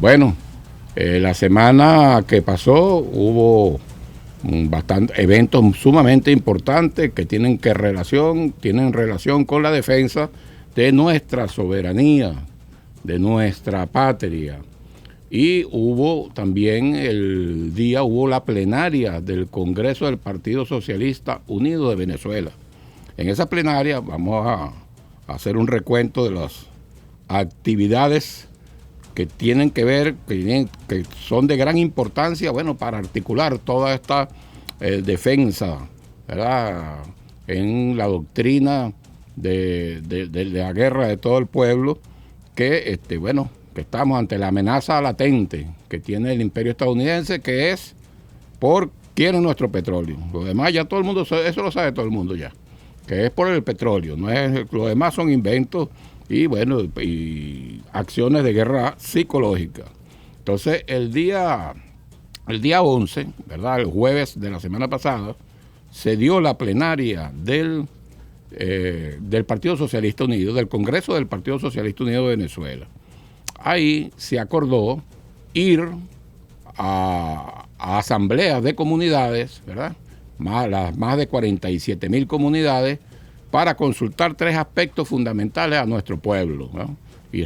Bueno, la semana que pasó hubo bastantes eventos sumamente importantes que tienen relación con la defensa de nuestra soberanía, de nuestra patria. Y hubo también hubo la plenaria del Congreso del Partido Socialista Unido de Venezuela. En esa plenaria vamos a hacer un recuento de las actividades que tienen que ver, que son de gran importancia, bueno, para articular toda esta defensa, ¿verdad?, en la doctrina de la guerra de todo el pueblo, que estamos ante la amenaza latente que tiene el imperio estadounidense, que es quieren nuestro petróleo. Lo demás ya todo el mundo, eso lo sabe todo el mundo ya, que es por el petróleo, no es, lo demás son inventos y acciones de guerra psicológica. Entonces, el día 11, ¿verdad?, el jueves de la semana pasada, se dio la plenaria del Partido Socialista Unido, del Congreso del Partido Socialista Unido de Venezuela. Ahí se acordó ir a asambleas de comunidades, ¿verdad?, las más de 47,000 comunidades, para consultar 3 aspectos fundamentales a nuestro pueblo, ¿no? Y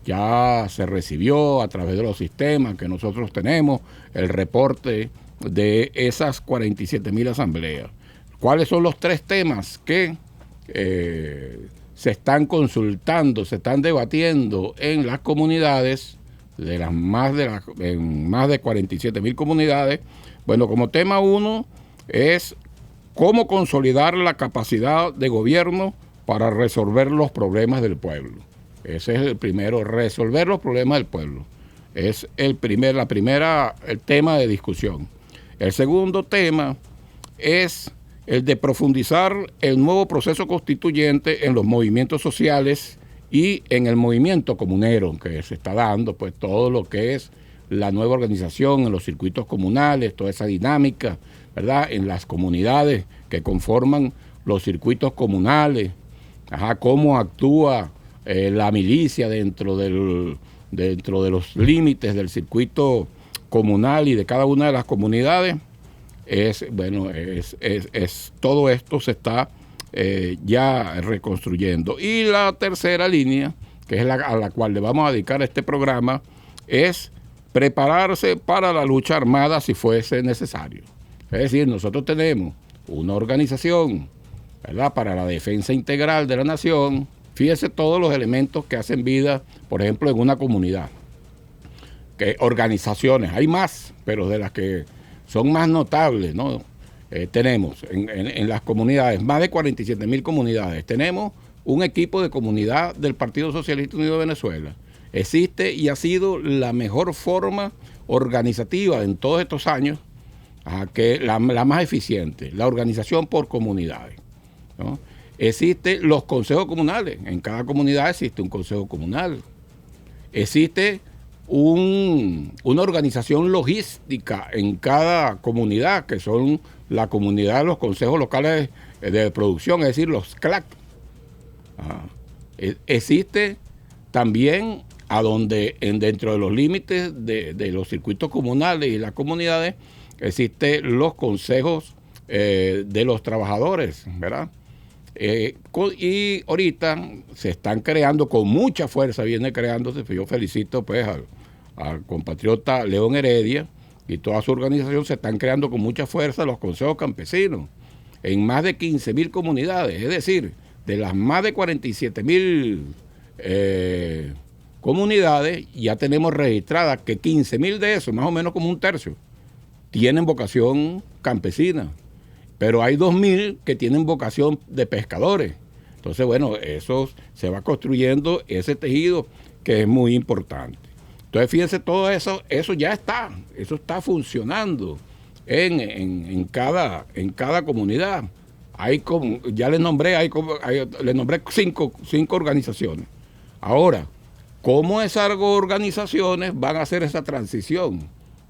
ya se recibió a través de los sistemas que nosotros tenemos el reporte de esas 47,000 asambleas. ¿Cuáles son los 3 temas que se están consultando, se están debatiendo en las comunidades, en más de 47,000 comunidades? Bueno, como tema 1 es cómo consolidar la capacidad de gobierno para resolver los problemas del pueblo. Ese es el primero, resolver los problemas del pueblo. Es el tema de discusión. El segundo tema es el de profundizar el nuevo proceso constituyente en los movimientos sociales y en el movimiento comunero que se está dando, pues todo lo que es la nueva organización en los circuitos comunales, toda esa dinámica, ¿verdad?, en las comunidades que conforman los circuitos comunales, cómo actúa la milicia dentro de los límites del circuito comunal y de cada una de las comunidades. Todo esto se está ya reconstruyendo. Y la tercera línea, que es a la cual le vamos a dedicar este programa, es prepararse para la lucha armada si fuese necesario. Es decir, nosotros tenemos una organización, ¿verdad?, para la defensa integral de la nación. Fíjese todos los elementos que hacen vida, por ejemplo, en una comunidad. Que organizaciones, hay más, pero de las que son más notables, ¿no? Tenemos en las comunidades, más de 47,000 comunidades, tenemos un equipo de comunidad del Partido Socialista Unido de Venezuela. Existe y ha sido la mejor forma organizativa en todos estos años, que la más eficiente, la organización por comunidades, ¿no? Existen los consejos comunales, en cada comunidad existe un consejo comunal. Existe una organización logística en cada comunidad, que son la comunidad de los consejos locales de producción, es decir, los CLAC. Existe también dentro de los límites de los circuitos comunales y las comunidades, existen los consejos de los trabajadores, ¿verdad? Y ahorita se están creando con mucha fuerza, viene creándose. Yo felicito pues al compatriota León Heredia y toda su organización. Se están creando con mucha fuerza los consejos campesinos en más de 15,000 comunidades, es decir, de las más de 47,000 comunidades, ya tenemos registradas que 15,000 de esos, más o menos como un tercio, tienen vocación campesina, pero hay 2,000 que tienen vocación de pescadores. Entonces, bueno, eso se va construyendo ese tejido que es muy importante. Entonces, fíjense, todo eso ya está, eso está funcionando en cada comunidad. Ya les nombré, les nombré cinco organizaciones. Ahora, ¿cómo esas organizaciones van a hacer esa transición?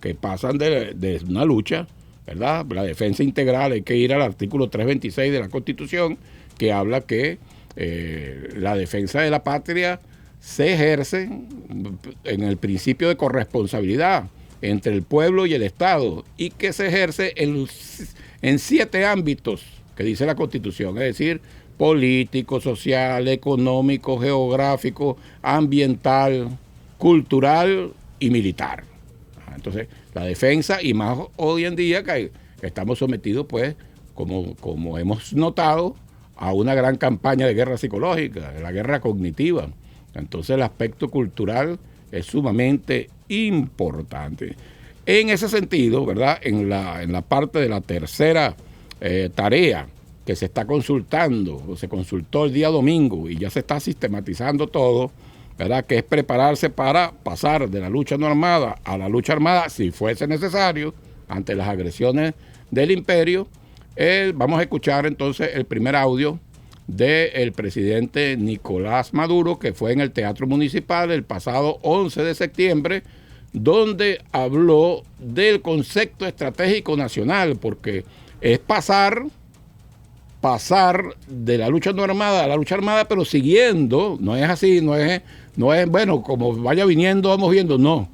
Que pasan de una lucha, ¿verdad? La defensa integral, hay que ir al artículo 326 de la Constitución, que habla que la defensa de la patria se ejerce en el principio de corresponsabilidad entre el pueblo y el Estado, y que se ejerce en 7 ámbitos que dice la Constitución, es decir, político, social, económico, geográfico, ambiental, cultural y militar. Entonces, la defensa, y más hoy en día que estamos sometidos, pues, como hemos notado, a una gran campaña de guerra psicológica, de la guerra cognitiva. Entonces, el aspecto cultural es sumamente importante. En ese sentido, ¿verdad? En la parte de la tercera tarea que se está consultando, o se consultó el día domingo y ya se está sistematizando todo, ¿verdad? Que es prepararse para pasar de la lucha no armada a la lucha armada, si fuese necesario, ante las agresiones del imperio. Vamos a escuchar entonces el primer audio del presidente Nicolás Maduro, que fue en el Teatro Municipal el pasado 11 de septiembre, donde habló del concepto estratégico nacional, porque es pasar de la lucha no armada a la lucha armada, pero siguiendo, no es así, no es bueno, como vaya viniendo, vamos viendo, no,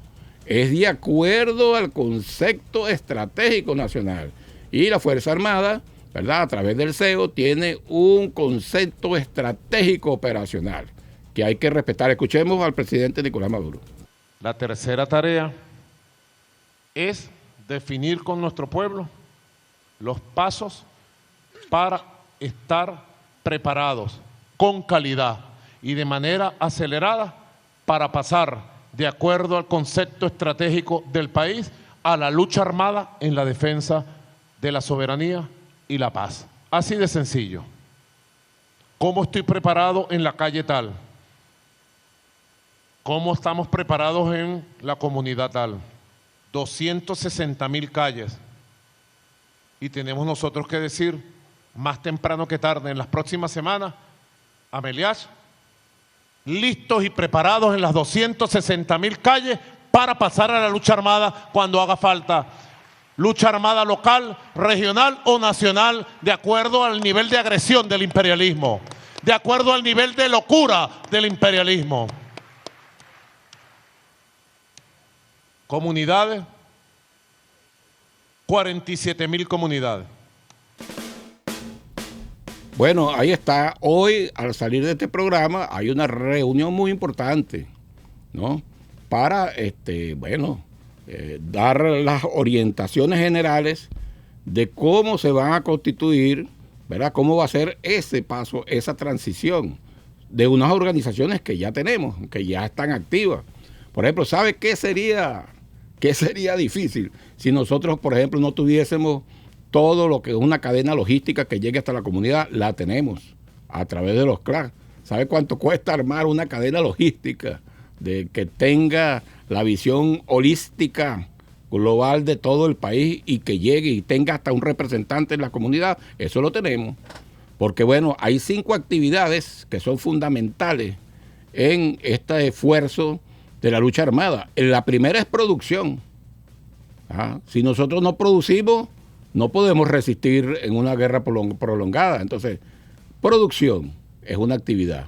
es de acuerdo al concepto estratégico nacional. Y la Fuerza Armada, ¿verdad?, a través del CEO, tiene un concepto estratégico operacional que hay que respetar. Escuchemos al presidente Nicolás Maduro. La tercera tarea es definir con nuestro pueblo los pasos para estar preparados con calidad y de manera acelerada para pasar, de acuerdo al concepto estratégico del país, a la lucha armada en la defensa de la soberanía y la paz. Así de sencillo. ¿Cómo estoy preparado en la calle tal? ¿Cómo estamos preparados en la comunidad tal? 260.000 calles. Y tenemos nosotros que decir, más temprano que tarde, en las próximas semanas, Amelias, listos y preparados en las 260.000 calles para pasar a la lucha armada cuando haga falta. Lucha armada local, regional o nacional, de acuerdo al nivel de agresión del imperialismo, de acuerdo al nivel de locura del imperialismo. Comunidades, 47.000 comunidades. Bueno, ahí está. Hoy, al salir de este programa, hay una reunión muy importante, ¿no? Para, dar las orientaciones generales de cómo se van a constituir, ¿verdad? Cómo va a ser ese paso, esa transición de unas organizaciones que ya tenemos, que ya están activas. Por ejemplo, ¿sabe qué sería difícil si nosotros, por ejemplo, no tuviésemos todo lo que es una cadena logística que llegue hasta la comunidad? La tenemos a través de los CLAC. ¿Sabe cuánto cuesta armar una cadena logística de que tenga la visión holística global de todo el país y que llegue y tenga hasta un representante en la comunidad? Eso lo tenemos. Porque bueno, hay 5 actividades que son fundamentales en este esfuerzo de la lucha armada. La primera es producción. Si nosotros no producimos, no podemos resistir en una guerra prolongada. Entonces, producción es una actividad.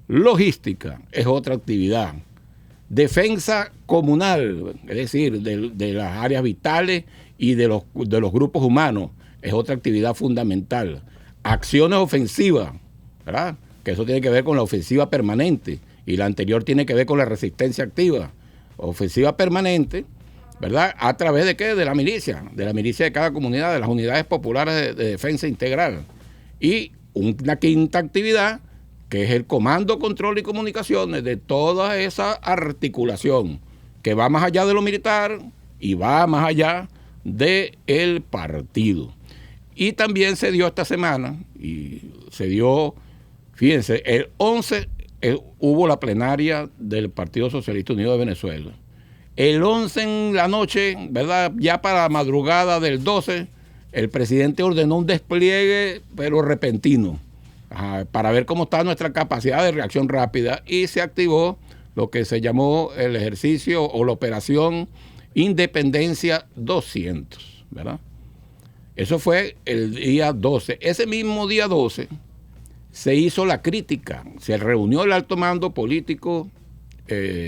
Logística es otra actividad. Defensa comunal, es decir, de las áreas vitales y de los grupos humanos, es otra actividad fundamental. Acciones ofensivas, ¿verdad? Que eso tiene que ver con la ofensiva permanente, y la anterior tiene que ver con la resistencia activa. Ofensiva permanente, ¿verdad? ¿A través de qué? De la milicia de cada comunidad, de las unidades populares de defensa integral. Y una quinta actividad, que es el comando, control y comunicaciones de toda esa articulación, que va más allá de lo militar y va más allá del partido. Y también se dio esta semana, fíjense, el 11 hubo la plenaria del Partido Socialista Unido de Venezuela. El 11 en la noche, ¿verdad? Ya para la madrugada del 12, el presidente ordenó un despliegue, pero repentino, para ver cómo está nuestra capacidad de reacción rápida, y se activó lo que se llamó el ejercicio o la operación Independencia 200, ¿verdad? Eso fue el día 12. Ese mismo día 12 se hizo la crítica, se reunió el alto mando político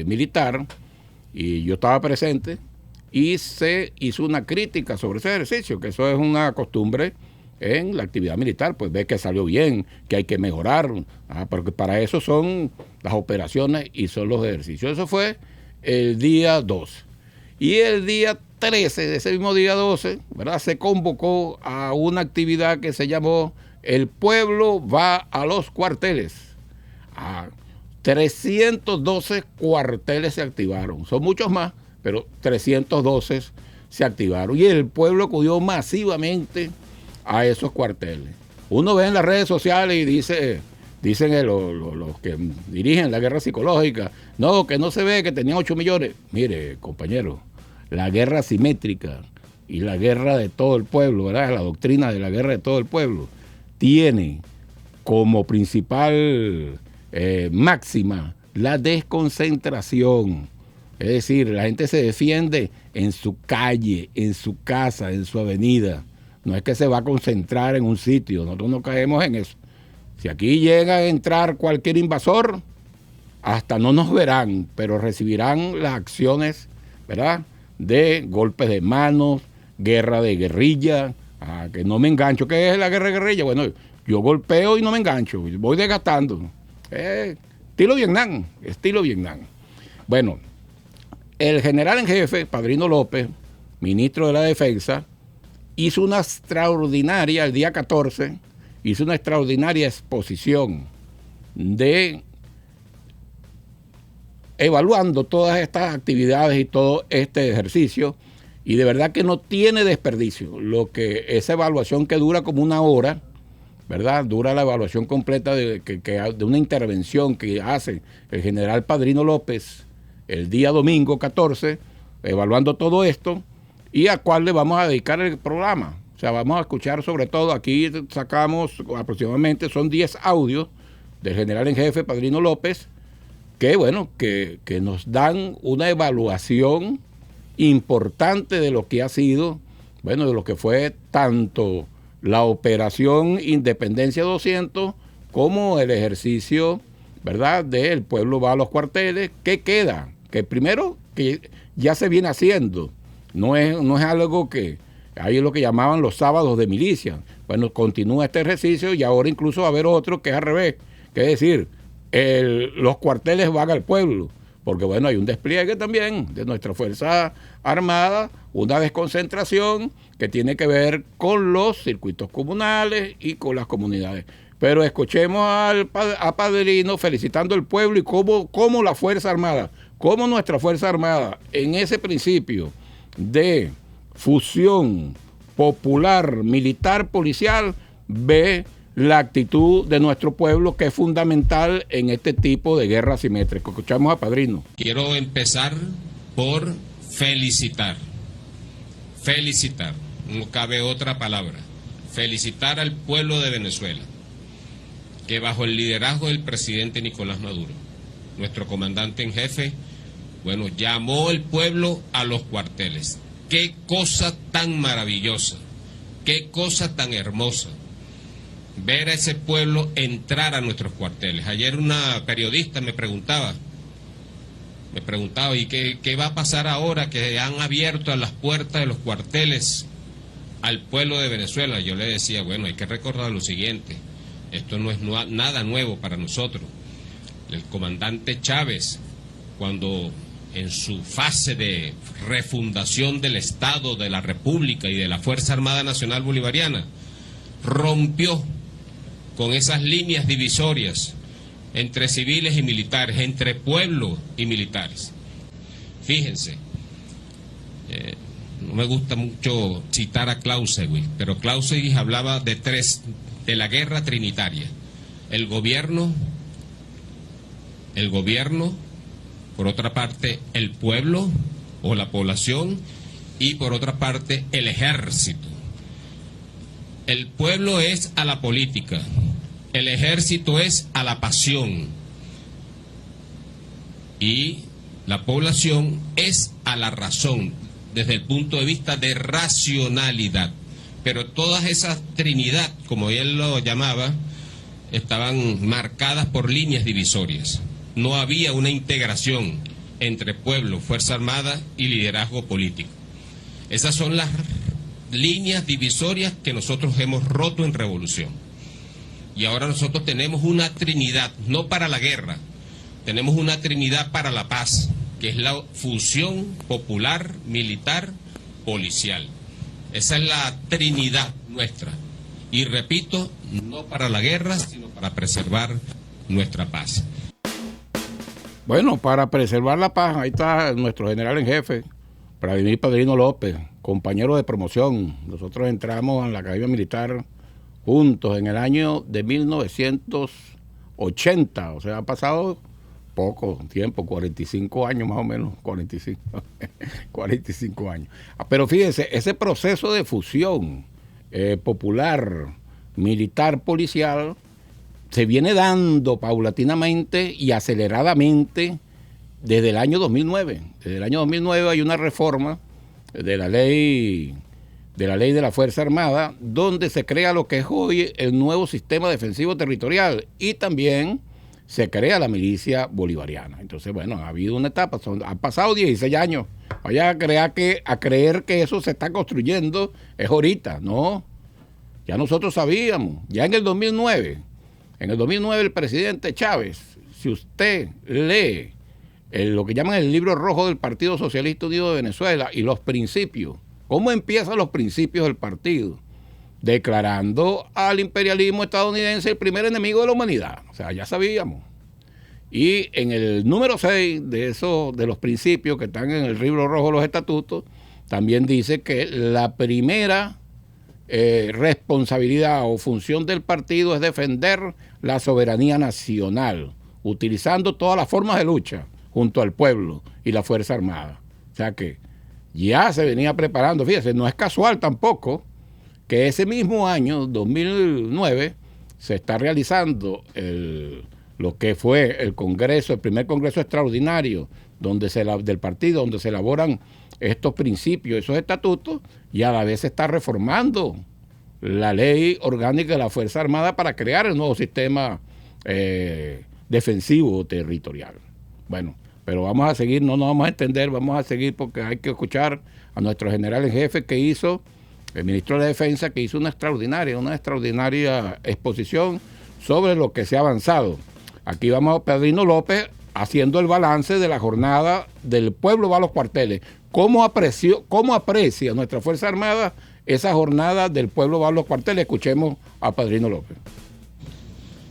militar, y yo estaba presente, y se hizo una crítica sobre ese ejercicio, que eso es una costumbre en la actividad militar, pues ve que salió bien, que hay que mejorar, porque para eso son las operaciones y son los ejercicios. Eso fue el día 2. Y el día 13, de ese mismo día 12, ¿verdad?, se convocó a una actividad que se llamó El Pueblo va a los cuarteles. 312 cuarteles se activaron, son muchos más, pero 312 se activaron. Y el pueblo acudió masivamente a esos cuarteles. Uno ve en las redes sociales y dicen los que dirigen la guerra psicológica, no, que no se ve, que tenían 8 millones. Mire, compañero, la guerra asimétrica y la guerra de todo el pueblo, ¿verdad?, la doctrina de la guerra de todo el pueblo, tiene como principal máxima la desconcentración. Es decir, la gente se defiende en su calle, en su casa, en su avenida. No es que se va a concentrar en un sitio, nosotros no caemos en eso. Si aquí llega a entrar cualquier invasor, hasta no nos verán, pero recibirán las acciones, ¿verdad?, de golpes de manos, guerra de guerrilla, que no me engancho. ¿Qué es la guerra de guerrilla? Bueno, yo golpeo y no me engancho, voy desgastando. Estilo Vietnam. Bueno, el general en jefe, Padrino López, ministro de la Defensa, hizo una extraordinaria, el día 14, hizo una extraordinaria exposición de evaluando todas estas actividades y todo este ejercicio, y de verdad que no tiene desperdicio. Esa evaluación que dura como una hora, ¿verdad?, dura la evaluación completa de una intervención que hace el general Padrino López el día domingo 14, evaluando todo esto, y a cuál le vamos a dedicar el programa. O sea, vamos a escuchar sobre todo, aquí sacamos aproximadamente, son 10 audios del general en jefe Padrino López, que bueno, que nos dan una evaluación importante de lo que ha sido, bueno, de lo que fue tanto la operación Independencia 200 como el ejercicio, ¿verdad?, del pueblo va a los cuarteles. ¿Qué queda? Que primero, que ya se viene haciendo, no es algo que ahí es lo que llamaban los sábados de milicia. Bueno, continúa este ejercicio y ahora incluso va a haber otro que es al revés, que es decir, los cuarteles van al pueblo, porque bueno, hay un despliegue también de nuestra Fuerza Armada, una desconcentración que tiene que ver con los circuitos comunales y con las comunidades. Pero escuchemos a Padrino felicitando al pueblo y cómo la Fuerza Armada, cómo nuestra Fuerza Armada, en ese principio de fusión popular, militar, policial, ve la actitud de nuestro pueblo, que es fundamental en este tipo de guerra asimétrica. Escuchamos a Padrino. Quiero empezar por felicitar, no cabe otra palabra, felicitar al pueblo de Venezuela, que bajo el liderazgo del presidente Nicolás Maduro, nuestro comandante en jefe, bueno, llamó al pueblo a los cuarteles. Qué cosa tan maravillosa, qué cosa tan hermosa, ver a ese pueblo entrar a nuestros cuarteles. Ayer una periodista me preguntaba, ¿y qué va a pasar ahora que han abierto las puertas de los cuarteles al pueblo de Venezuela? Yo le decía, bueno, hay que recordar lo siguiente, esto no es nada nuevo para nosotros. El comandante Chávez, cuando en su fase de refundación del Estado, de la República y de la Fuerza Armada Nacional Bolivariana, rompió con esas líneas divisorias entre civiles y militares, entre pueblo y militares. Fíjense, no me gusta mucho citar a Clausewitz, pero Clausewitz hablaba de la guerra trinitaria: el gobierno, por otra parte el pueblo o la población, y por otra parte el ejército. El pueblo es a la política, el ejército es a la pasión y la población es a la razón, desde el punto de vista de racionalidad. Pero toda esa trinidad, como él lo llamaba, estaban marcadas por líneas divisorias. No había una integración entre pueblo, Fuerza Armada y liderazgo político. Esas son las líneas divisorias que nosotros hemos roto en revolución. Y ahora nosotros tenemos una trinidad, no para la guerra, tenemos una trinidad para la paz, que es la fusión popular, militar, policial. Esa es la trinidad nuestra. Y repito, no para la guerra, sino para preservar nuestra paz. Bueno, para preservar la paz, ahí está nuestro general en jefe, Vladimir Padrino López, compañero de promoción. Nosotros entramos en la Academia Militar juntos en el año de 1980, o sea, ha pasado poco tiempo, 45 años más o menos, 45 años. Pero fíjense, ese proceso de fusión popular, militar, policial, se viene dando paulatinamente y aceleradamente desde el año 2009. Desde el año 2009 hay una reforma de la ley de la Fuerza Armada, donde se crea lo que es hoy el nuevo sistema defensivo territorial y también se crea la milicia bolivariana. Entonces, bueno, ha habido una etapa, han pasado 16 años. Vaya a creer que eso se está construyendo es ahorita, no. Ya nosotros sabíamos, ya en el 2009 el presidente Chávez, si usted lee lo que llaman el libro rojo del Partido Socialista Unido de Venezuela y los principios, cómo empiezan los principios del partido, declarando al imperialismo estadounidense el primer enemigo de la humanidad. O sea, ya sabíamos. Y en el número 6 de los principios que están en el libro rojo de los estatutos, también dice que la primera responsabilidad o función del partido es defender la soberanía nacional, utilizando todas las formas de lucha junto al pueblo y la Fuerza Armada. O sea que ya se venía preparando. Fíjese, no es casual tampoco que ese mismo año, 2009, se está realizando lo que fue el primer congreso extraordinario del partido, donde se elaboran estos principios, esos estatutos, y a la vez se está reformando la ley orgánica de la Fuerza Armada para crear el nuevo sistema defensivo territorial. Bueno, pero vamos a seguir, no nos vamos a extender, vamos a seguir porque hay que escuchar a nuestro general en jefe el ministro de la Defensa, que hizo una extraordinaria exposición sobre lo que se ha avanzado. Aquí vamos a Padrino López haciendo el balance de la jornada del pueblo va a los cuarteles. ¿Cómo aprecia nuestra Fuerza Armada esa jornada del pueblo va a los cuarteles? Escuchemos a Padrino López.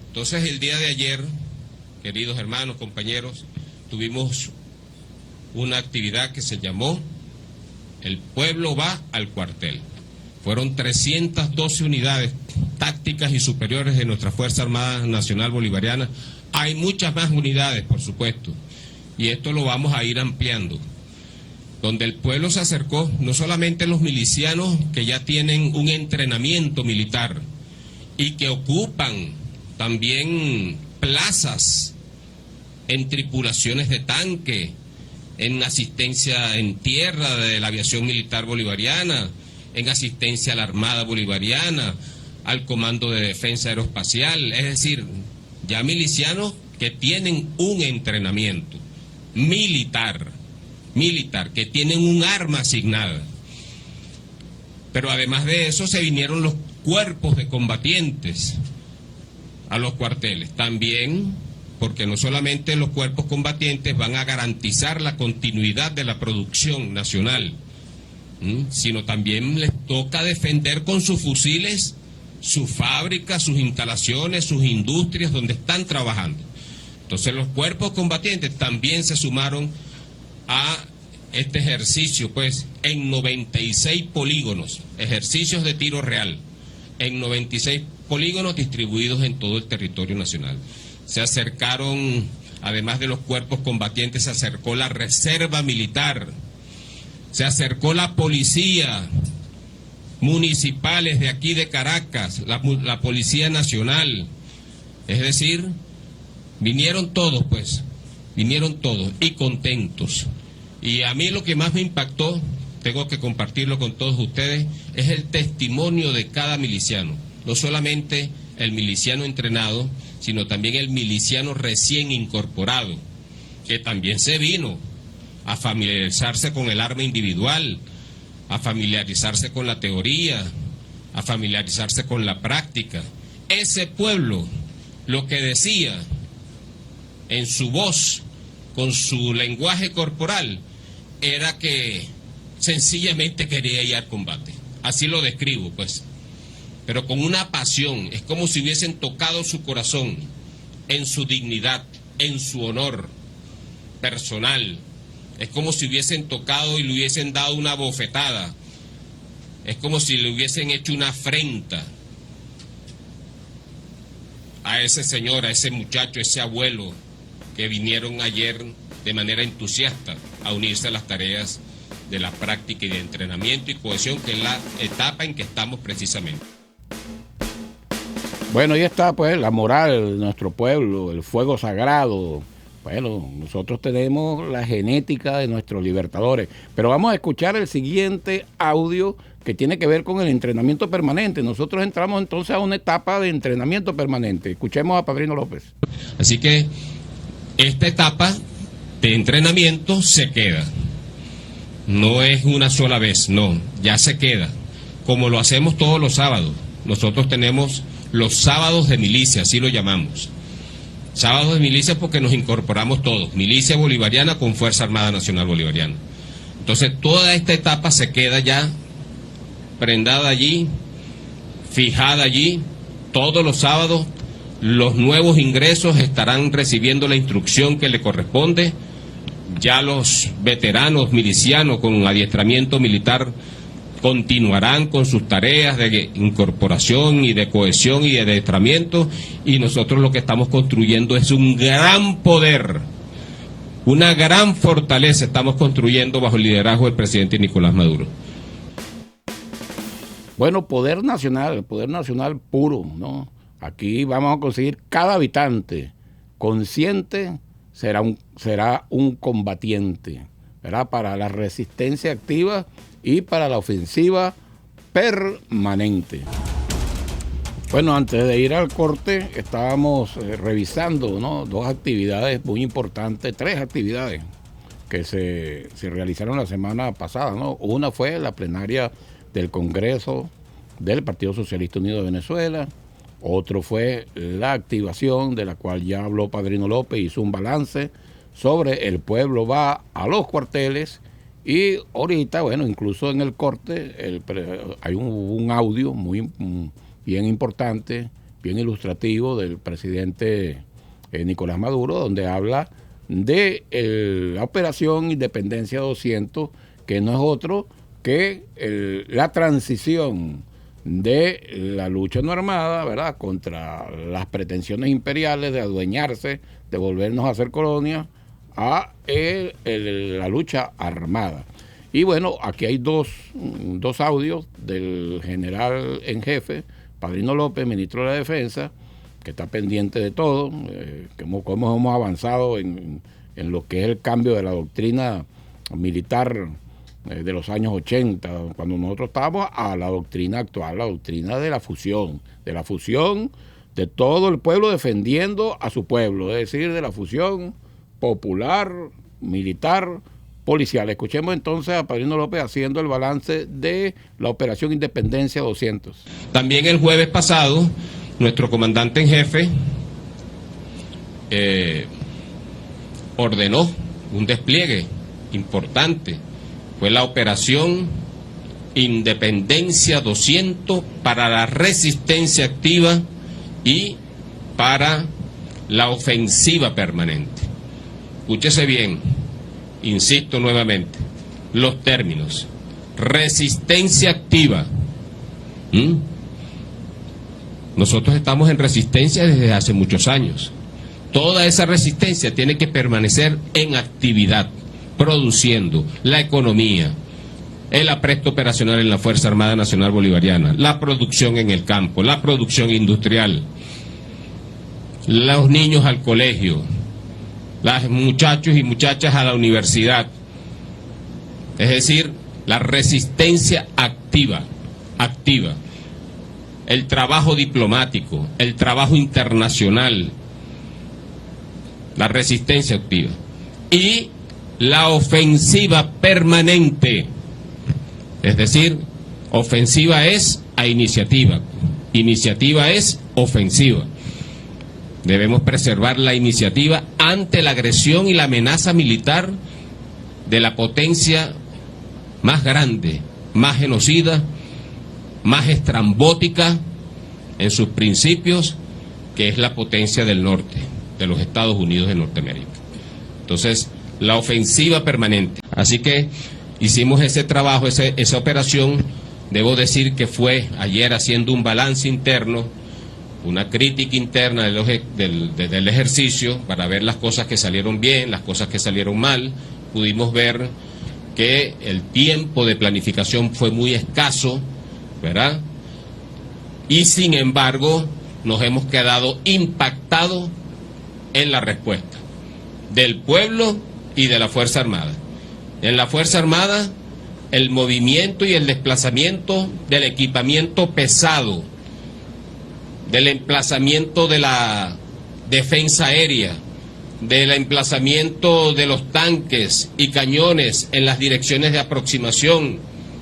Entonces, el día de ayer, queridos hermanos, compañeros, tuvimos una actividad que se llamó El pueblo va al cuartel. Fueron 312 unidades tácticas y superiores de nuestra Fuerza Armada Nacional Bolivariana. Hay muchas más unidades, por supuesto, y esto lo vamos a ir ampliando. Donde el pueblo se acercó, no solamente los milicianos que ya tienen un entrenamiento militar y que ocupan también plazas en tripulaciones de tanque, en asistencia en tierra de la aviación militar bolivariana, en asistencia a la Armada Bolivariana, al Comando de Defensa Aeroespacial, es decir, ya milicianos que tienen un entrenamiento militar, que tienen un arma asignada. Pero además de eso se vinieron los cuerpos de combatientes a los cuarteles, también porque no solamente los cuerpos combatientes van a garantizar la continuidad de la producción nacional, sino también les toca defender con sus fusiles sus fábricas, sus instalaciones, sus industrias donde están trabajando. Entonces los cuerpos combatientes también se sumaron a este ejercicio, pues, en 96 polígonos, ejercicios de tiro real, en 96 polígonos distribuidos en todo el territorio nacional. Se acercaron, además de los cuerpos combatientes, se acercó la Reserva Militar, se acercó la policía municipales de aquí de Caracas, la Policía Nacional, es decir, vinieron todos y contentos. Y a mí lo que más me impactó, tengo que compartirlo con todos ustedes, es el testimonio de cada miliciano, no solamente el miliciano entrenado, sino también el miliciano recién incorporado, que también se vino a familiarizarse con el arma individual, a familiarizarse con la teoría, a familiarizarse con la práctica. Ese pueblo lo que decía en su voz, con su lenguaje corporal, era que sencillamente quería ir al combate. Así lo describo, pues. Pero con una pasión, es como si hubiesen tocado su corazón, en su dignidad, en su honor personal. Es como si hubiesen tocado y le hubiesen dado una bofetada. Es como si le hubiesen hecho una afrenta a ese señor, a ese muchacho, a ese abuelo que vinieron ayer de manera entusiasta a unirse a las tareas de la práctica y de entrenamiento y cohesión, que es la etapa en que estamos precisamente. Bueno, ahí está pues la moral de nuestro pueblo, el fuego sagrado. Bueno, nosotros tenemos la genética de nuestros libertadores, pero vamos a escuchar el siguiente audio que tiene que ver con el entrenamiento permanente. Nosotros entramos entonces a una etapa de entrenamiento permanente. Escuchemos a Padrino López. Así que esta etapa de entrenamiento se queda. No es una sola vez, no, ya se queda. Como lo hacemos todos los sábados. Nosotros tenemos los sábados de milicia, así lo llamamos. Sábados de milicia porque nos incorporamos todos, milicia bolivariana con Fuerza Armada Nacional Bolivariana. Entonces toda esta etapa se queda ya prendada allí, fijada allí. Todos los sábados los nuevos ingresos estarán recibiendo la instrucción que le corresponde. Ya los veteranos milicianos con adiestramiento militar continuarán con sus tareas de incorporación y de cohesión y de adiestramiento, y nosotros lo que estamos construyendo es un gran poder, una gran fortaleza estamos construyendo bajo el liderazgo del presidente Nicolás Maduro. Bueno, poder nacional puro, ¿no? Aquí vamos a conseguir cada habitante consciente será un combatiente, ¿verdad? Para la resistencia activa y para la ofensiva permanente. Bueno, antes de ir al corte, estábamos revisando, ¿no?, dos actividades muy importantes, tres actividades que se realizaron la semana pasada, ¿no? Una fue la plenaria del Congreso del Partido Socialista Unido de Venezuela. Otro fue la activación de la cual ya habló Padrino López, hizo un balance sobre el pueblo va a los cuarteles. Y ahorita, bueno, incluso en el corte hay un audio muy bien importante, bien ilustrativo del presidente Nicolás Maduro, donde habla de la operación Independencia 200, que no es otro que la transición de la lucha no armada, ¿verdad?, contra las pretensiones imperiales de adueñarse, de volvernos a hacer colonia, a la lucha armada. Y bueno, aquí hay dos audios del general en jefe, Padrino López, ministro de la Defensa, que está pendiente de todo, cómo hemos avanzado en lo que es el cambio de la doctrina militar de los años 80, cuando nosotros estábamos, a la doctrina actual, la doctrina de la fusión de todo el pueblo defendiendo a su pueblo, es decir, de la fusión popular, militar, policial. Escuchemos entonces a Padrino López haciendo el balance de la operación Independencia 200. También el jueves pasado, nuestro comandante en jefe ordenó un despliegue importante. Fue la operación Independencia 200 para la resistencia activa y para la ofensiva permanente. Escúchese bien, insisto nuevamente, los términos. Resistencia activa. Nosotros estamos en resistencia desde hace muchos años. Toda esa resistencia tiene que permanecer en actividad, produciendo la economía, el apresto operacional en la Fuerza Armada Nacional Bolivariana, la producción en el campo, la producción industrial, los niños al colegio, los muchachos y muchachas a la universidad. Es decir, la resistencia activa. el trabajo diplomático, el trabajo internacional, la resistencia activa y la ofensiva permanente. Es decir, ofensiva es a iniciativa, iniciativa es ofensiva. Debemos preservar la iniciativa ante la agresión y la amenaza militar de la potencia más grande, más genocida, más estrambótica en sus principios, que es la potencia del norte, de los Estados Unidos de Norteamérica. Entonces, la ofensiva permanente. Así que hicimos ese trabajo, esa operación. Debo decir que fue ayer haciendo un balance interno, una crítica interna del ejercicio, para ver las cosas que salieron bien, las cosas que salieron mal. Pudimos ver que el tiempo de planificación fue muy escaso, ¿verdad? Y sin embargo, nos hemos quedado impactados en la respuesta del pueblo y de la Fuerza Armada. En la Fuerza Armada, el movimiento y el desplazamiento del equipamiento pesado, del emplazamiento de la defensa aérea, del emplazamiento de los tanques y cañones en las direcciones de aproximación,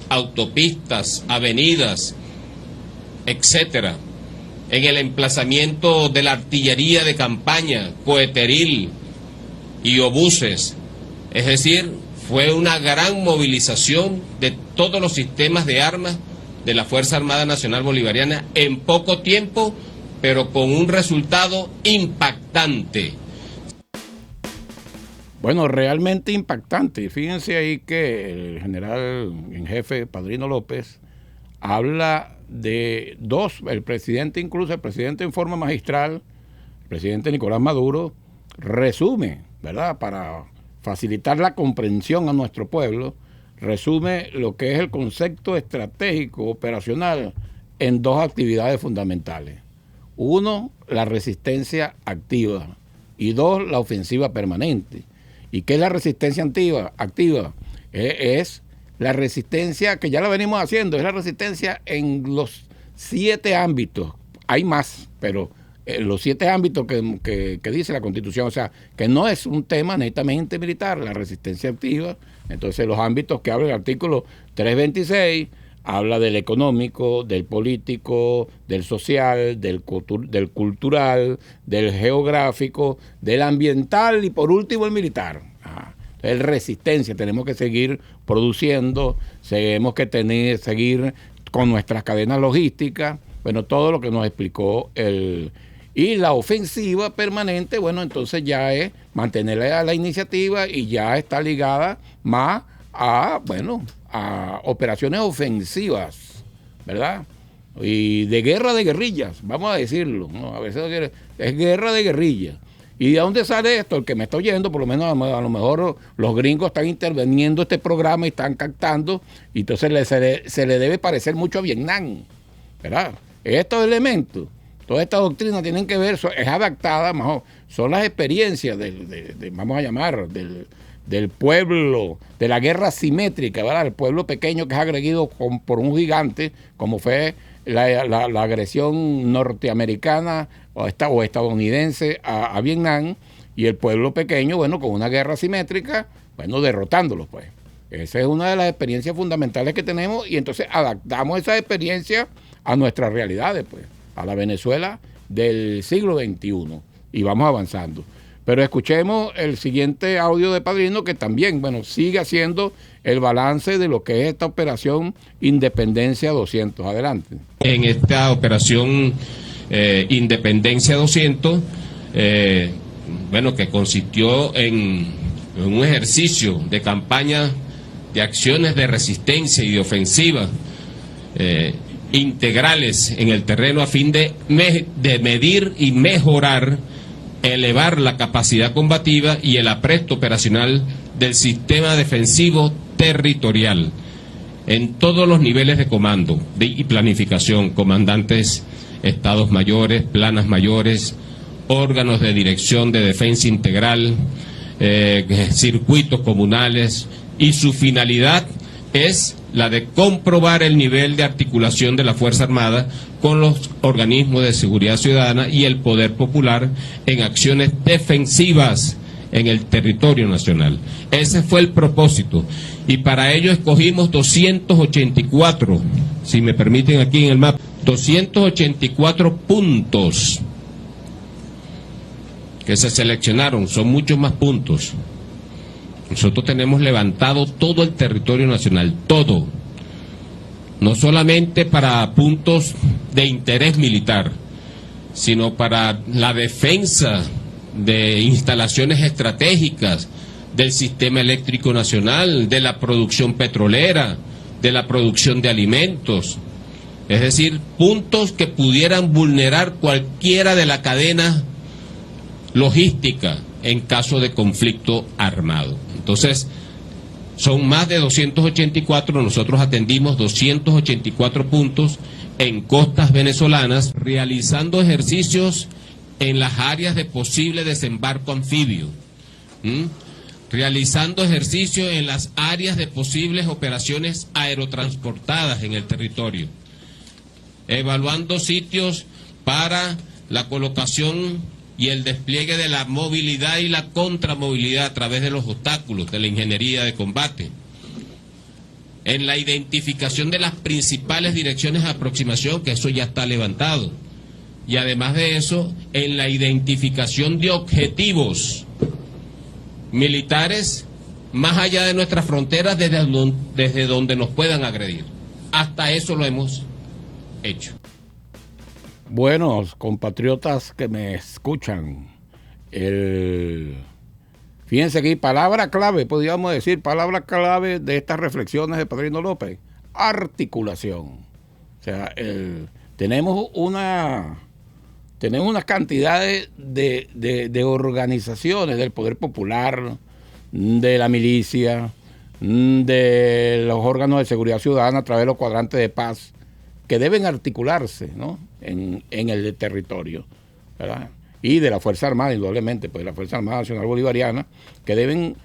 autopistas, avenidas, etcétera, en el emplazamiento de la artillería de campaña, coheteril y obuses. Es decir, fue una gran movilización de todos los sistemas de armas de la Fuerza Armada Nacional Bolivariana en poco tiempo, pero con un resultado impactante. Bueno, realmente impactante. Fíjense ahí que el general en jefe, Padrino López, habla de dos, el presidente incluso, el presidente en forma magistral, el presidente Nicolás Maduro, resume, ¿verdad?, para facilitar la comprensión a nuestro pueblo, resume lo que es el concepto estratégico operacional en dos actividades fundamentales. Uno, la resistencia activa, y dos, la ofensiva permanente. ¿Y qué es la resistencia activa? Es la resistencia que ya la venimos haciendo, es la resistencia en los 7 ámbitos. Hay más, pero los 7 ámbitos que dice la Constitución, o sea, que no es un tema netamente militar, la resistencia activa. Entonces, los ámbitos que habla el artículo 326, habla del económico, del político, del social, del cultural, del geográfico, del ambiental y por último el militar. Entonces, resistencia, tenemos que seguir produciendo, tenemos que seguir con nuestras cadenas logísticas, bueno, todo lo que nos explicó y la ofensiva permanente, bueno, entonces ya es mantener la iniciativa y ya está ligada más a operaciones ofensivas, ¿verdad? Y de guerra de guerrillas, vamos a decirlo, ¿no? A veces es guerra de guerrillas. ¿Y de dónde sale esto? El que me está oyendo, por lo menos a lo mejor los gringos están interviniendo este programa y están captando, y entonces se le debe parecer mucho a Vietnam, ¿verdad? Estos elementos, toda esta doctrina tienen que ver, es adaptada, son las experiencias vamos a llamar, del pueblo, de la guerra asimétrica, ¿verdad? El pueblo pequeño que es agredido por un gigante, como fue la agresión norteamericana o estadounidense a Vietnam, y el pueblo pequeño, bueno, con una guerra asimétrica, bueno, derrotándolos, pues. Esa es una de las experiencias fundamentales que tenemos, y entonces adaptamos esa experiencia a nuestras realidades, pues, a la Venezuela del siglo XXI, y vamos avanzando. Pero escuchemos el siguiente audio de Padrino, que también, bueno, sigue haciendo el balance de lo que es esta operación Independencia 200. Adelante. En esta operación Independencia 200, que consistió en un ejercicio de campaña de acciones de resistencia y de ofensiva integrales en el terreno a fin de medir y mejorar, elevar la capacidad combativa y el apresto operacional del sistema defensivo territorial en todos los niveles de comando y planificación: comandantes, estados mayores, planas mayores, órganos de dirección de defensa integral, circuitos comunales, y su finalidad es la de comprobar el nivel de articulación de la Fuerza Armada con los organismos de seguridad ciudadana y el poder popular en acciones defensivas en el territorio nacional. Ese fue el propósito, y para ello escogimos 284, si me permiten aquí en el mapa, 284 puntos que se seleccionaron, son muchos más puntos. Nosotros tenemos levantado todo el territorio nacional, todo, no solamente para puntos de interés militar, sino para la defensa de instalaciones estratégicas del sistema eléctrico nacional, de la producción petrolera, de la producción de alimentos. Es decir, puntos que pudieran vulnerar cualquiera de la cadena logística en caso de conflicto armado. Entonces, son más de 284, nosotros atendimos 284 puntos en costas venezolanas, realizando ejercicios en las áreas de posible desembarco anfibio, realizando ejercicios en las áreas de posibles operaciones aerotransportadas en el territorio, evaluando sitios para la colocación y el despliegue de la movilidad y la contramovilidad a través de los obstáculos de la ingeniería de combate, en la identificación de las principales direcciones de aproximación, que eso ya está levantado, y además de eso, en la identificación de objetivos militares más allá de nuestras fronteras, desde donde nos puedan agredir. Hasta eso lo hemos hecho. Bueno, compatriotas que me escuchan, fíjense aquí, palabra clave, podríamos decir, palabra clave de estas reflexiones de Padrino López: articulación. O sea, tenemos una cantidad de organizaciones del poder popular, de la milicia, de los órganos de seguridad ciudadana a través de los cuadrantes de paz, que deben articularse, ¿no?, en el territorio, ¿verdad? Y de la Fuerza Armada, indudablemente, pues la Fuerza Armada Nacional Bolivariana, que deben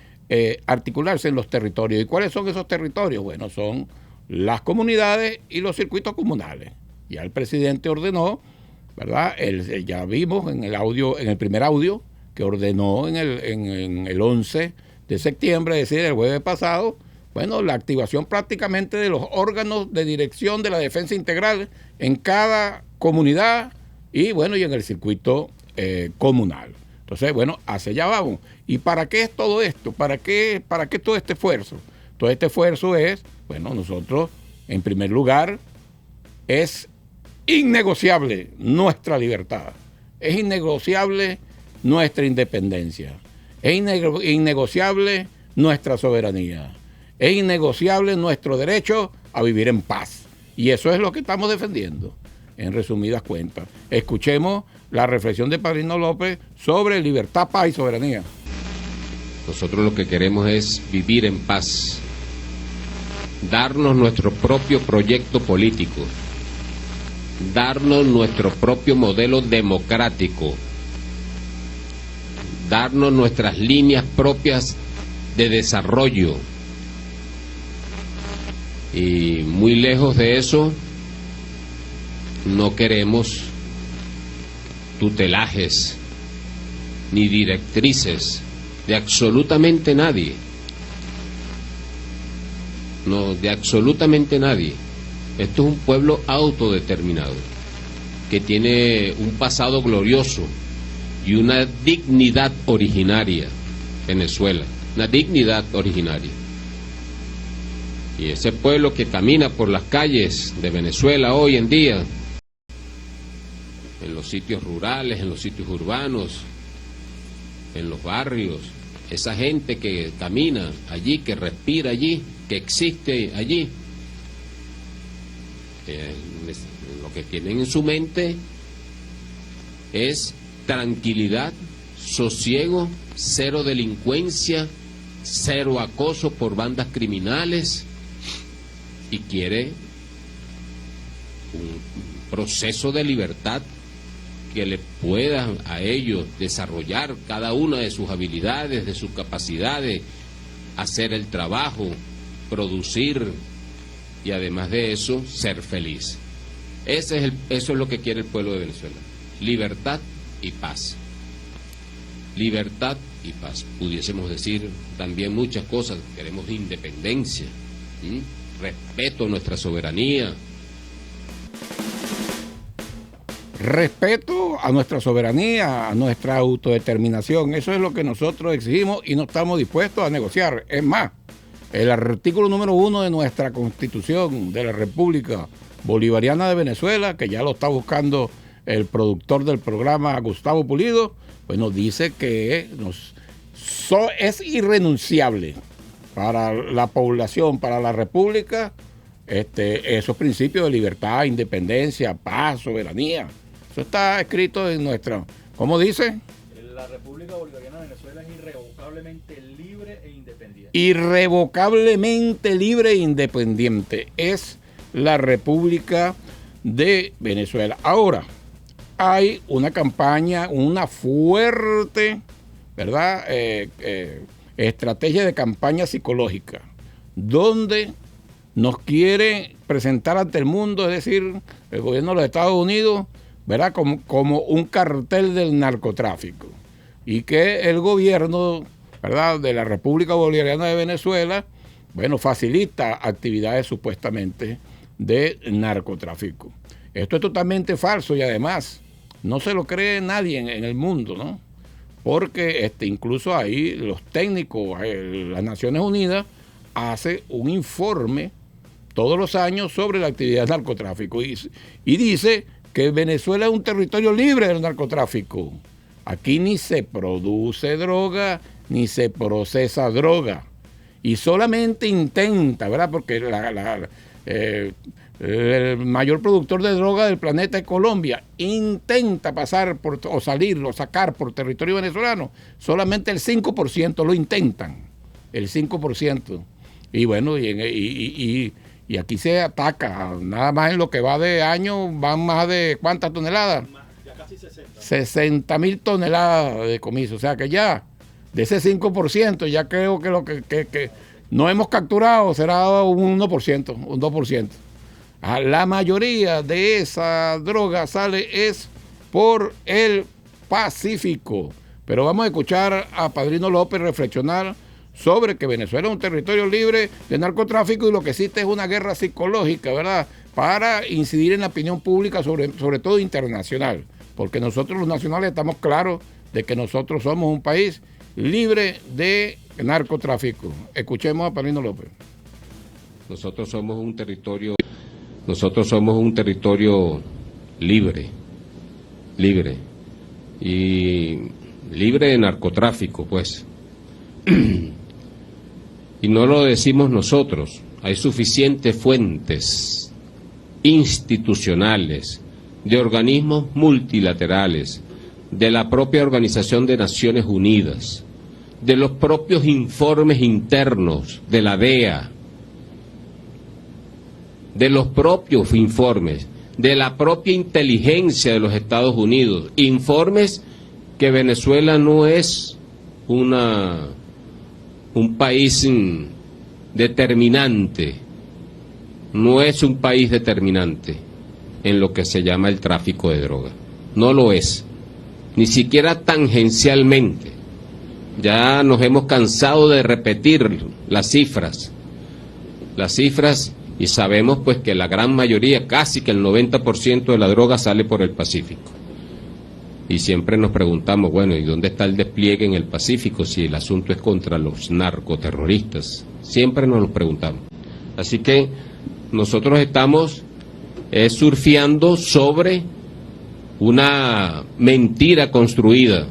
articularse en los territorios. ¿Y cuáles son esos territorios? Bueno, son las comunidades y los circuitos comunales. Ya el presidente ordenó, ¿verdad? Ya vimos en el audio, en el primer audio, que ordenó en el 11 de septiembre, es decir, el jueves pasado, bueno, la activación prácticamente de los órganos de dirección de la defensa integral en cada comunidad y, bueno, y en el circuito comunal. Entonces, bueno, hacia allá vamos. ¿Y para qué es todo esto? ¿Para qué todo este esfuerzo? Todo este esfuerzo es, bueno, nosotros, en primer lugar, es innegociable nuestra libertad, es innegociable nuestra independencia, es innegociable nuestra soberanía, es innegociable nuestro derecho a vivir en paz. Y eso es lo que estamos defendiendo, en resumidas cuentas. Escuchemos la reflexión de Padrino López sobre libertad, paz y soberanía. Nosotros lo que queremos es vivir en paz, darnos nuestro propio proyecto político, darnos nuestro propio modelo democrático, darnos nuestras líneas propias de desarrollo. Y muy lejos de eso, no queremos tutelajes ni directrices de absolutamente nadie. No, de absolutamente nadie. Esto es un pueblo autodeterminado, que tiene un pasado glorioso y una dignidad originaria, Venezuela, una dignidad originaria. Y ese pueblo que camina por las calles de Venezuela hoy en día, en los sitios rurales, en los sitios urbanos, en los barrios, esa gente que camina allí, que respira allí, que existe allí, lo que tienen en su mente es tranquilidad, sosiego, cero delincuencia, cero acoso por bandas criminales, y quiere un proceso de libertad que le pueda a ellos desarrollar cada una de sus habilidades, de sus capacidades, hacer el trabajo, producir y además de eso, ser feliz. Eso es lo que quiere el pueblo de Venezuela. Libertad y paz. Libertad y paz. Pudiésemos decir también muchas cosas. Queremos independencia, respeto a nuestra soberanía. Respeto a nuestra soberanía, a nuestra autodeterminación. Eso es lo que nosotros exigimos y no estamos dispuestos a negociar. Es más, el artículo número 1 de nuestra Constitución de la República Bolivariana de Venezuela, que ya lo está buscando el productor del programa, Gustavo Pulido, pues nos dice que es irrenunciable para la población, para la República, esos principios de libertad, independencia, paz, soberanía. Eso está escrito en nuestra, ¿cómo dice? La República Bolivariana de Venezuela es irrevocablemente libre e independiente. Irrevocablemente libre e independiente es la República de Venezuela. Ahora, hay una campaña, una fuerte, ¿verdad? Estrategia de campaña psicológica, donde nos quiere presentar ante el mundo, es decir, el gobierno de los Estados Unidos, ¿verdad? Como un cartel del narcotráfico. Y que el gobierno, ¿verdad?, de la República Bolivariana de Venezuela, bueno, facilita actividades supuestamente de narcotráfico. Esto es totalmente falso y además no se lo cree nadie en el mundo, ¿no? Porque incluso ahí los técnicos, las Naciones Unidas, hace un informe todos los años sobre la actividad del narcotráfico y dice que Venezuela es un territorio libre del narcotráfico. Aquí ni se produce droga, ni se procesa droga. Y solamente intenta, ¿verdad? Porque el mayor productor de droga del planeta es Colombia. Intenta pasar o sacar por territorio venezolano. Solamente el 5% lo intentan. El 5%. Y bueno, y aquí se ataca. Nada más en lo que va de año van más de ¿cuántas toneladas? Ya casi 60. 60.000 toneladas de decomiso. O sea que ya, de ese 5%, ya creo que lo que no hemos capturado será un 1%, un 2%. La mayoría de esa droga sale es por el Pacífico. Pero vamos a escuchar a Padrino López reflexionar sobre que Venezuela es un territorio libre de narcotráfico y lo que existe es una guerra psicológica, ¿verdad?, para incidir en la opinión pública, sobre todo internacional. Porque nosotros los nacionales estamos claros de que nosotros somos un país libre de narcotráfico. Escuchemos a Padrino López. Nosotros somos un territorio libre y libre de narcotráfico, pues. Y no lo decimos nosotros, hay suficientes fuentes institucionales, de organismos multilaterales, de la propia Organización de Naciones Unidas, de los propios informes internos de la DEA, de los propios informes, de la propia inteligencia de los Estados Unidos, informes que Venezuela no es un país determinante, no es un país determinante en lo que se llama el tráfico de droga, no lo es, ni siquiera tangencialmente. Ya nos hemos cansado de repetir las cifras y sabemos pues que la gran mayoría, casi que el 90% de la droga sale por el Pacífico. Y siempre nos preguntamos, bueno, ¿y dónde está el despliegue en el Pacífico si el asunto es contra los narcoterroristas? Siempre nos lo preguntamos. Así que nosotros estamos surfeando sobre una mentira construida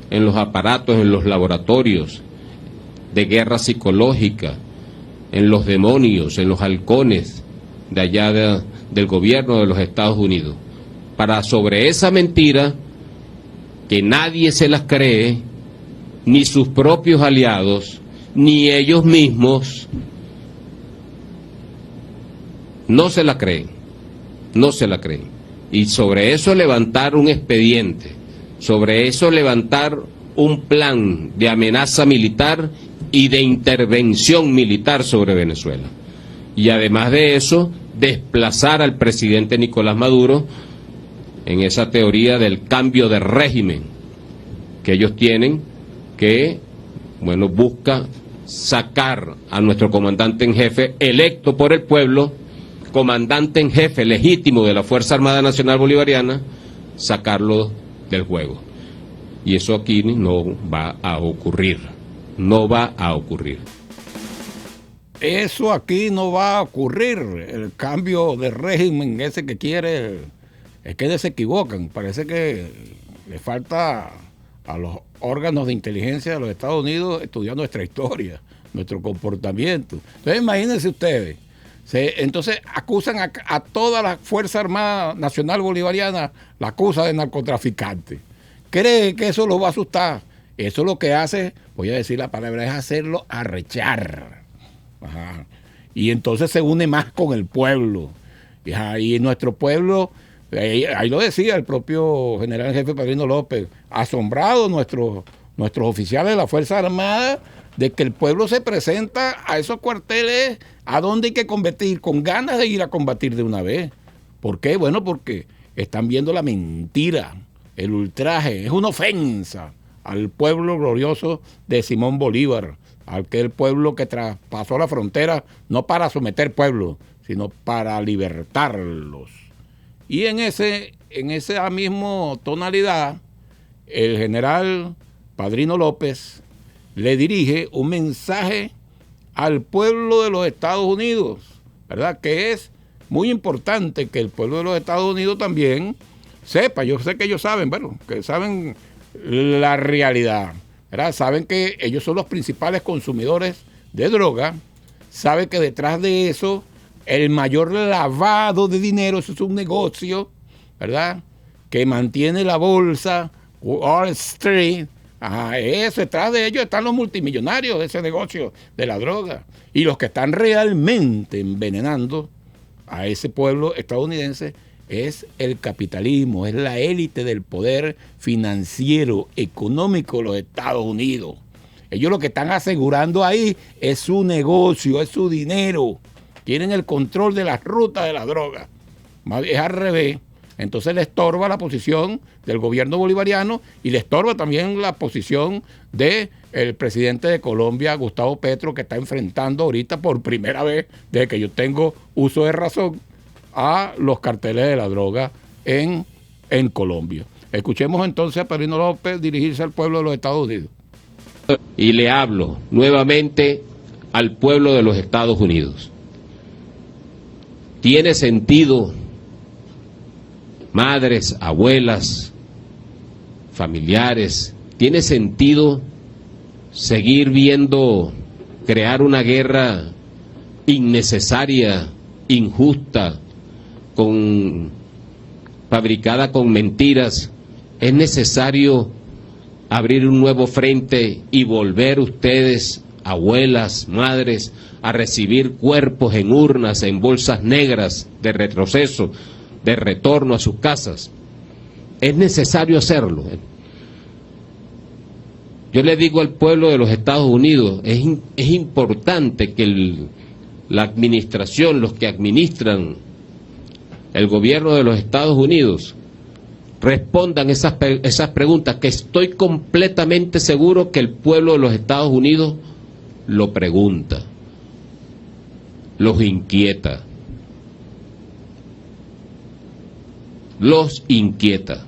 en los aparatos, en los laboratorios de guerra psicológica, en los demonios, en los halcones de allá del gobierno de los Estados Unidos, para sobre esa mentira que nadie se las cree, ni sus propios aliados, ni ellos mismos, no se la creen, y sobre eso levantar un expediente, sobre eso levantar un plan de amenaza militar y de intervención militar sobre Venezuela. Y además de eso, desplazar al presidente Nicolás Maduro en esa teoría del cambio de régimen que ellos tienen, que, bueno, busca sacar a nuestro comandante en jefe, electo por el pueblo, comandante en jefe legítimo de la Fuerza Armada Nacional Bolivariana, sacarlo del juego. Y eso aquí no va a ocurrir, no va a ocurrir. Eso aquí no va a ocurrir, el cambio de régimen ese que quiere, es que se equivocan, parece que le falta a los órganos de inteligencia de los Estados Unidos estudiar nuestra historia, nuestro comportamiento. Entonces imagínense ustedes, entonces acusan a toda la Fuerza Armada Nacional Bolivariana, la acusa de narcotraficante. ¿Cree que eso lo va a asustar? Eso lo que hace, voy a decir la palabra, es hacerlo arrechar. Ajá. Y entonces se une más con el pueblo. Y nuestro pueblo, ahí lo decía el propio general jefe Padrino López, asombrado nuestros oficiales de la Fuerza Armada de que el pueblo se presenta a esos cuarteles a donde hay que combatir, con ganas de ir a combatir de una vez. ¿Por qué? Bueno, porque están viendo la mentira, el ultraje, es una ofensa al pueblo glorioso de Simón Bolívar, aquel pueblo que traspasó la frontera no para someter pueblos, sino para libertarlos. Y en esa misma tonalidad, el general Padrino López le dirige un mensaje al pueblo de los Estados Unidos, ¿verdad? Que es muy importante que el pueblo de los Estados Unidos también sepa, yo sé que ellos saben, bueno, que saben la realidad, ¿verdad? Saben que ellos son los principales consumidores de droga, saben que detrás de eso el mayor lavado de dinero, eso es un negocio, ¿verdad? Que mantiene la bolsa, Wall Street. Ajá, eso, detrás de ellos están los multimillonarios de ese negocio de la droga. Y los que están realmente envenenando a ese pueblo estadounidense es el capitalismo, es la élite del poder financiero, económico de los Estados Unidos. Ellos lo que están asegurando ahí es su negocio, es su dinero. Tienen el control de las rutas de la droga. Es al revés. Entonces le estorba la posición del gobierno bolivariano y le estorba también la posición del presidente de Colombia, Gustavo Petro, que está enfrentando ahorita por primera vez, desde que yo tengo uso de razón, a los carteles de la droga en Colombia. Escuchemos entonces a Padrino López dirigirse al pueblo de los Estados Unidos. Y le hablo nuevamente al pueblo de los Estados Unidos. Tiene sentido, madres, abuelas, familiares, tiene sentido seguir viendo crear una guerra innecesaria, injusta, fabricada con mentiras. Es necesario abrir un nuevo frente y volver ustedes, abuelas, madres, a recibir cuerpos en urnas, en bolsas negras de retroceso, de retorno a sus casas. Es necesario hacerlo. Yo le digo al pueblo de los Estados Unidos, es importante que la administración, los que administran el gobierno de los Estados Unidos, respondan esas preguntas, que estoy completamente seguro que el pueblo de los Estados Unidos lo pregunta, los inquieta. Los inquieta.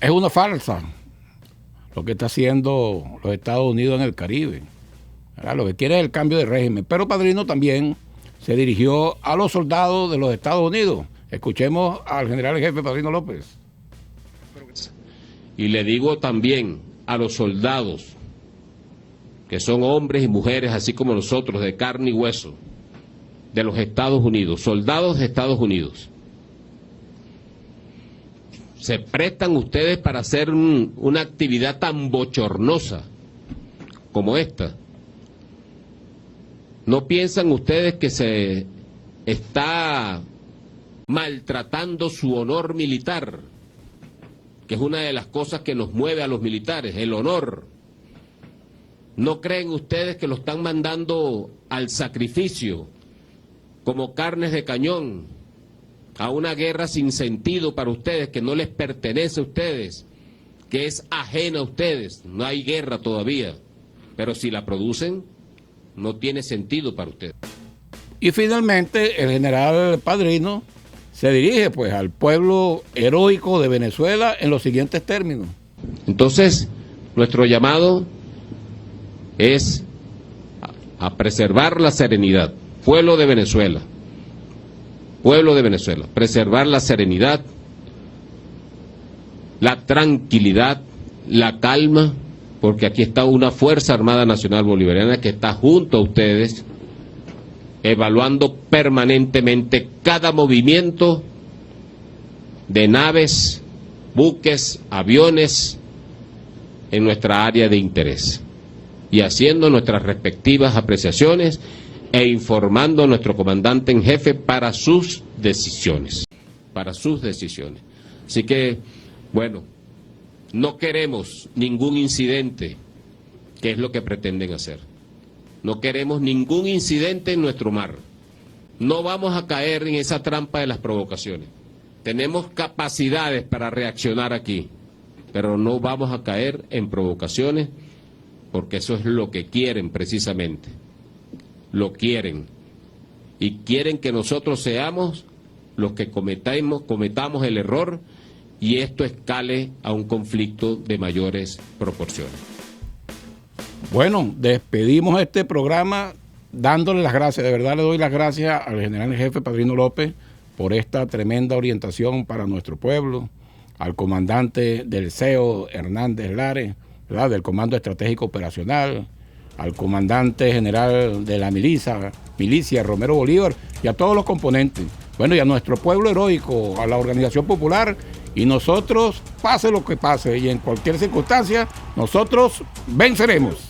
Es una farsa lo que está haciendo los Estados Unidos en el Caribe, ¿verdad? Lo que quiere es el cambio de régimen. Pero Padrino también se dirigió a los soldados de los Estados Unidos. Escuchemos al general jefe Padrino López. Y le digo también a los soldados, que son hombres y mujeres, así como nosotros, de carne y hueso, de los Estados Unidos, soldados de Estados Unidos. ¿Se prestan ustedes para hacer una actividad tan bochornosa como esta? ¿No piensan ustedes que se está maltratando su honor militar? Que es una de las cosas que nos mueve a los militares, el honor. ¿No creen ustedes que lo están mandando al sacrificio como carnes de cañón, a una guerra sin sentido para ustedes, que no les pertenece a ustedes, que es ajena a ustedes? No hay guerra todavía, pero si la producen, no tiene sentido para ustedes. Y finalmente el general Padrino se dirige pues al pueblo heroico de Venezuela en los siguientes términos. Entonces, nuestro llamado es a preservar la serenidad. Pueblo de Venezuela, preservar la serenidad, la tranquilidad, la calma, porque aquí está una Fuerza Armada Nacional Bolivariana que está junto a ustedes, evaluando permanentemente cada movimiento de naves, buques, aviones en nuestra área de interés, y haciendo nuestras respectivas apreciaciones e informando a nuestro comandante en jefe para sus decisiones. Así que, bueno, no queremos ningún incidente, que es lo que pretenden hacer. No queremos ningún incidente en nuestro mar. No vamos a caer en esa trampa de las provocaciones. Tenemos capacidades para reaccionar aquí, pero no vamos a caer en provocaciones, porque eso es lo que quieren precisamente. Lo quieren. Y quieren que nosotros seamos los que cometamos el error y esto escale a un conflicto de mayores proporciones. Bueno, despedimos este programa dándole las gracias. De verdad le doy las gracias al general jefe Padrino López por esta tremenda orientación para nuestro pueblo, al comandante del CEO Hernández Lares, ¿verdad?, del Comando Estratégico Operacional, al comandante general de la milicia Romero Bolívar, y a todos los componentes. Bueno, y a nuestro pueblo heroico, a la Organización Popular, y nosotros, pase lo que pase, y en cualquier circunstancia, nosotros venceremos.